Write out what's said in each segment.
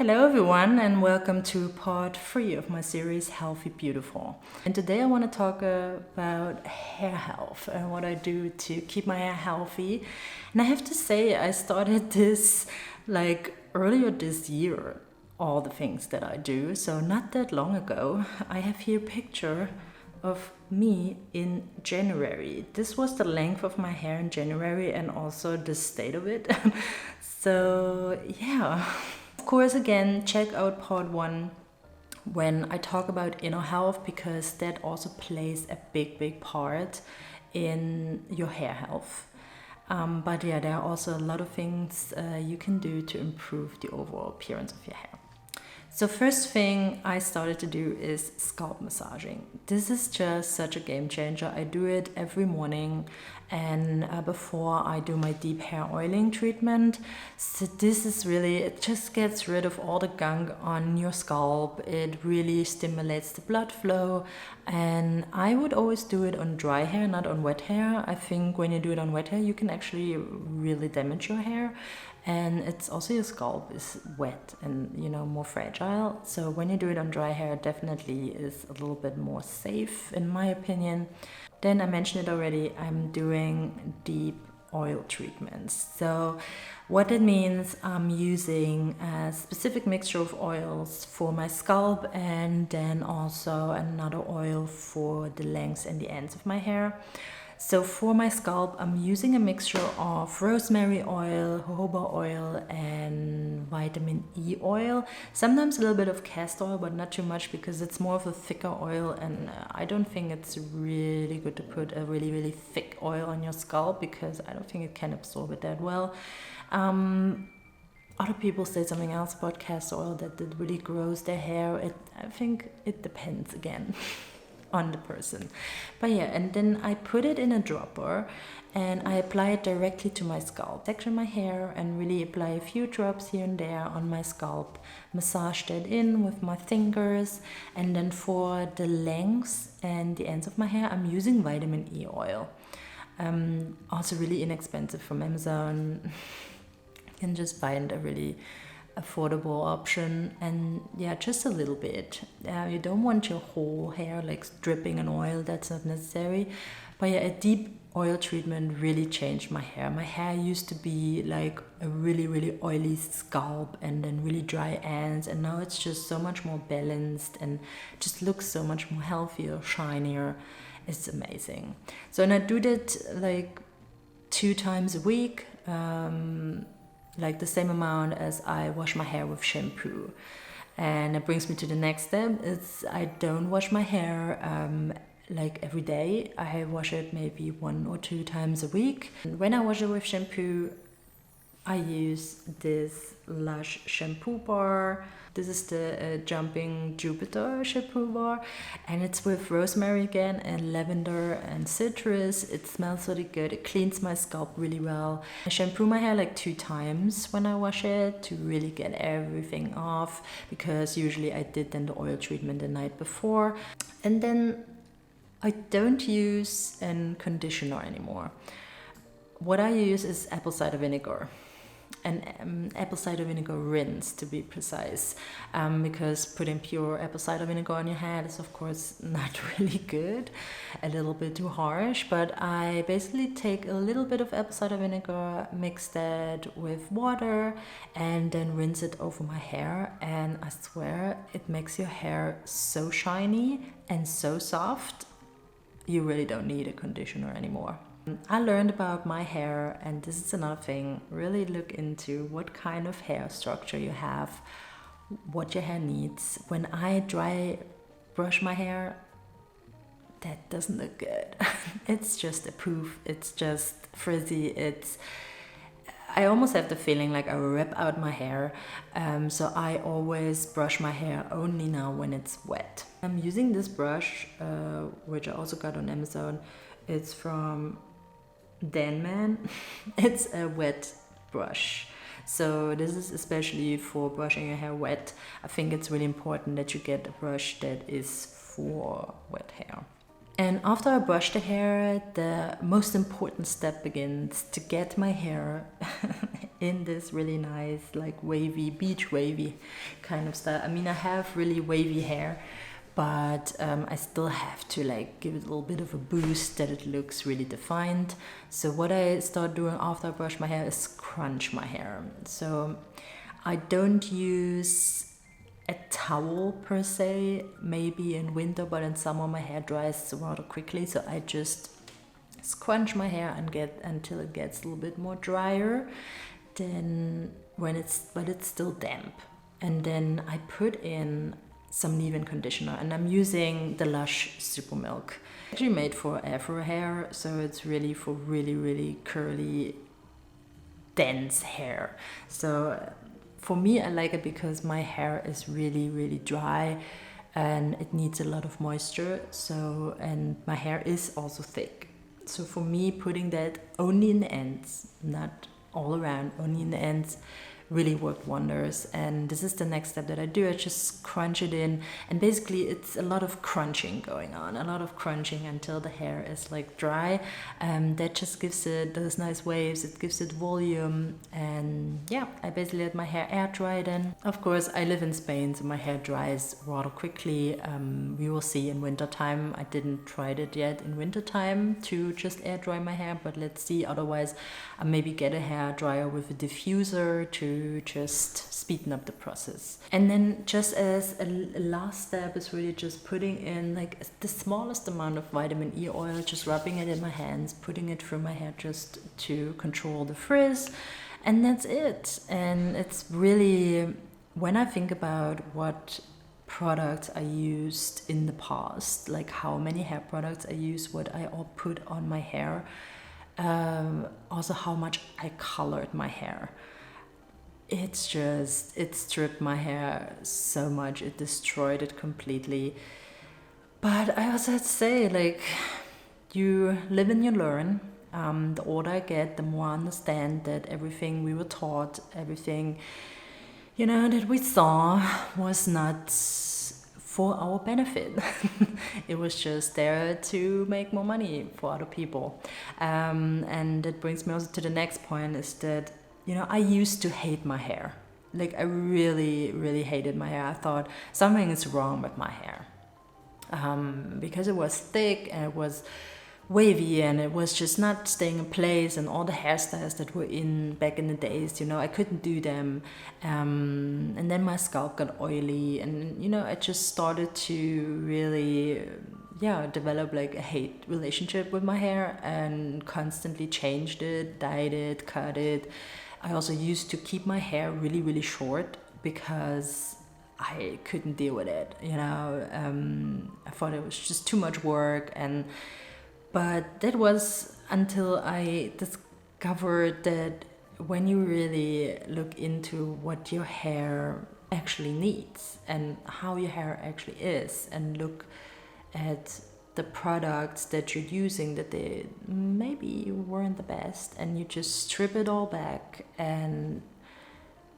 Hello everyone and welcome to part 3 of my series Healthy Beautiful. And today I want to talk about hair health and what I do to keep my hair healthy. And I have to say I started this earlier this year, all the things that I do. So not that long ago. I have here a picture of me in January. This was the length of my hair in January and also the state of it. So yeah. Of course, again, check out part 1 when I talk about inner health, because that also plays a big part in your hair health. But yeah, there are also a lot of things you can do to improve the overall appearance of your hair. So first thing I started to do is scalp massaging. This is just such a game changer. I do it every morning and before I do my deep hair oiling treatment. So this is really, it just gets rid of all the gunk on your scalp. It really stimulates the blood flow, and I would always do it on dry hair, not on wet hair. I think when you do it on wet hair, you can actually really damage your hair. And it's also, your scalp is wet and more fragile. So when you do it on dry hair, it definitely is a little bit more safe in my opinion. Then I mentioned it already, I'm doing deep oil treatments. So what it means, I'm using a specific mixture of oils for my scalp and then also another oil for the lengths and the ends of my hair. So for my scalp, I'm using a mixture of rosemary oil, jojoba oil, and vitamin E oil. Sometimes a little bit of castor oil, but not too much because it's more of a thicker oil, and I don't think it's really good to put a really thick oil on your scalp because I don't think it can absorb it that well. Other people say something else about castor oil, that it really grows their hair. I think it depends again. On the person. But yeah, and then I put it in a dropper and I apply it directly to my scalp. Section my hair and really apply a few drops here and there on my scalp. Massage that in with my fingers, and then for the lengths and the ends of my hair, I'm using vitamin E oil. Also really inexpensive from Amazon. You can just find a really affordable option, and yeah, just a little bit. You don't want your whole hair dripping in oil, that's not necessary. But yeah, a deep oil treatment really changed my hair. My hair used to be like a really oily scalp and then really dry ends, and now it's just so much more balanced and just looks so much more healthier, shinier. It's amazing. So, and I do that 2 times a week, the same amount as I wash my hair with shampoo. And it brings me to the next step. I don't wash my hair every day. I wash it maybe 1 or 2 times a week. And when I wash it with shampoo, I use this Lush shampoo bar. This is the Jumping Jupiter shampoo bar, and it's with rosemary again and lavender and citrus. It smells really good. It cleans my scalp really well. I shampoo my hair 2 times when I wash it to really get everything off, because usually I did then the oil treatment the night before. And then I don't use a conditioner anymore. What I use is apple cider vinegar. An apple cider vinegar rinse, to be precise, because putting pure apple cider vinegar on your head is of course not really good, a little bit too harsh. But I basically take a little bit of apple cider vinegar, mix that with water, and then rinse it over my hair, and I swear it makes your hair so shiny and so soft. You really don't need a conditioner anymore. I learned about my hair, and this is another thing, really look into what kind of hair structure you have, what your hair needs. When I dry brush my hair, that doesn't look good. It's just a poof, it's just frizzy, I almost have the feeling like I rip out my hair. So I always brush my hair only now when it's wet. I'm using this brush, which I also got on Amazon. It's from Denman. It's a wet brush. So this is especially for brushing your hair wet. I think it's really important that you get a brush that is for wet hair. And after I brush the hair, the most important step begins to get my hair in this really nice, like wavy, beach wavy kind of style. I mean, I have really wavy hair, but I still have to like give it a little bit of a boost that it looks really defined. So what I start doing after I brush my hair is crunch my hair. So I don't use a towel per se, maybe in winter, but in summer my hair dries rather quickly, so I just scrunch my hair and get until it gets a little bit more drier. Then but it's still damp, and then I put in some leave-in conditioner, and I'm using the Lush Super Milk. Actually made for Afro hair, so it's really for really curly, dense hair. So for me, I like it because my hair is really dry and it needs a lot of moisture. So, and my hair is also thick. So for me, putting that only in the ends, not all around, only in the ends, really worked wonders. And this is the next step that I do. I just crunch it in, and basically it's a lot of crunching going on, a lot of crunching until the hair is like dry. That just gives it those nice waves, it gives it volume. And yeah, I basically let my hair air dry then. Of course, I live in Spain, so my hair dries rather quickly. We will see in winter time. I didn't try it yet in winter time to just air dry my hair, but let's see. Otherwise, I maybe get a hair dryer with a diffuser to just speeden up the process. And then just as a last step is really just putting in like the smallest amount of vitamin E oil, just rubbing it in my hands, putting it through my hair just to control the frizz, and that's it. And it's really, when I think about what products I used in the past, like how many hair products I used, what I all put on my hair, also how much I colored my hair. It stripped my hair so much, it destroyed it completely. But I also have to say, like, you live and you learn. The older I get, the more I understand that everything we were taught, everything, that we saw was not for our benefit. It was just there to make more money for other people. And that brings me also to the next point, is that I used to hate my hair. Like, I really hated my hair. I thought something is wrong with my hair. Because it was thick and it was wavy and it was just not staying in place, and all the hairstyles that were in back in the days, I couldn't do them. And then my scalp got oily, and I just started to really develop like a hate relationship with my hair, and constantly changed it, dyed it, cut it. I also used to keep my hair really short because I couldn't deal with it. I thought it was just too much work, but that was until I discovered that when you really look into what your hair actually needs and how your hair actually is, and look at the products that you're using, that they maybe weren't the best, and you just strip it all back and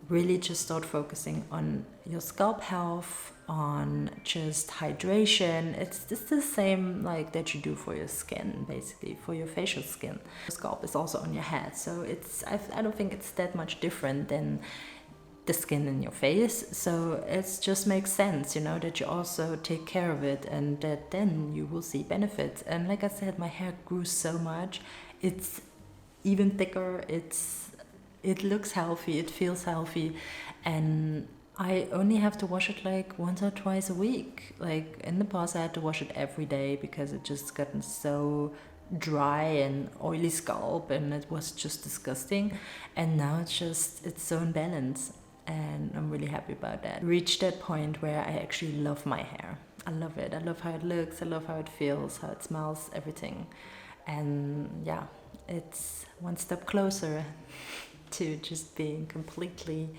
really just start focusing on your scalp health, on just hydration. It's just the same like that you do for your skin, basically, for your facial skin. Your scalp is also on your head, so I don't think it's that much different than the skin in your face. So it just makes sense, that you also take care of it, and that then you will see benefits. And like I said, my hair grew so much, it's even thicker, it looks healthy, it feels healthy, and I only have to wash it like once or twice a week. Like in the past I had to wash it every day because it just gotten so dry and oily scalp, and it was just disgusting. And now it's so in balance, and I'm really happy about that. Reached that point where I actually love my hair. I love it. I love how it looks, I love how it feels, how it smells, everything. And yeah, it's one step closer to just being completely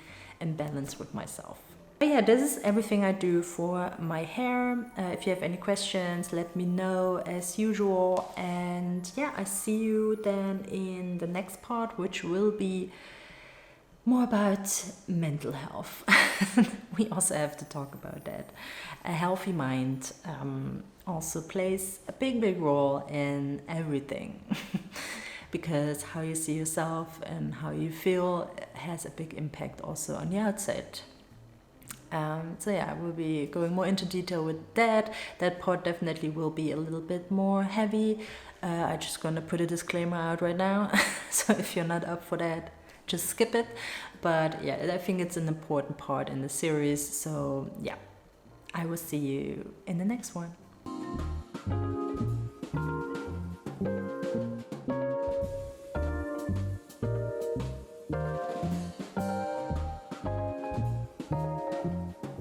in balance with myself. But yeah, this is everything I do for my hair. If you have any questions, let me know as usual. And yeah, I see you then in the next part, which will be more about mental health. We also have to talk about that. A healthy mind also plays a big role in everything. because how you see yourself and how you feel has a big impact also on the outside. So yeah, we'll be going more into detail with that. That part definitely will be a little bit more heavy. I'm just gonna put a disclaimer out right now. So if you're not up for that, just skip it. But yeah, I think it's an important part in the series. So yeah, I will see you in the next one.